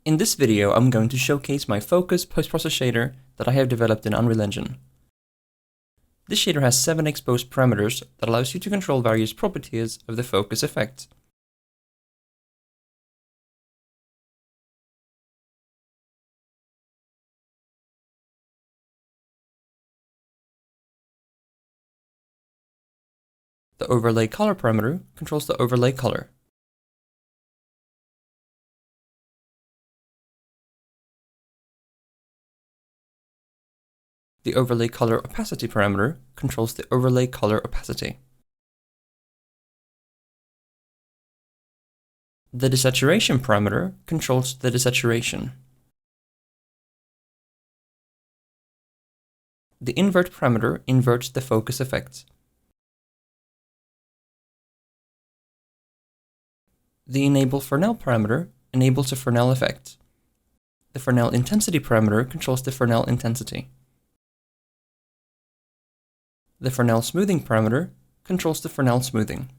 In this video, I'm going to showcase my focus post-process shader that I have developed in Unreal Engine. This shader has 7 exposed parameters that allows you to control various properties of the focus effect. The overlay color parameter controls the overlay color. The overlay color opacity parameter controls the overlay color opacity. The desaturation parameter controls the desaturation. The invert parameter inverts the focus effect. The enable Fresnel parameter enables a Fresnel effect. The Fresnel intensity parameter controls the Fresnel intensity. The Fresnel smoothing parameter controls the Fresnel smoothing.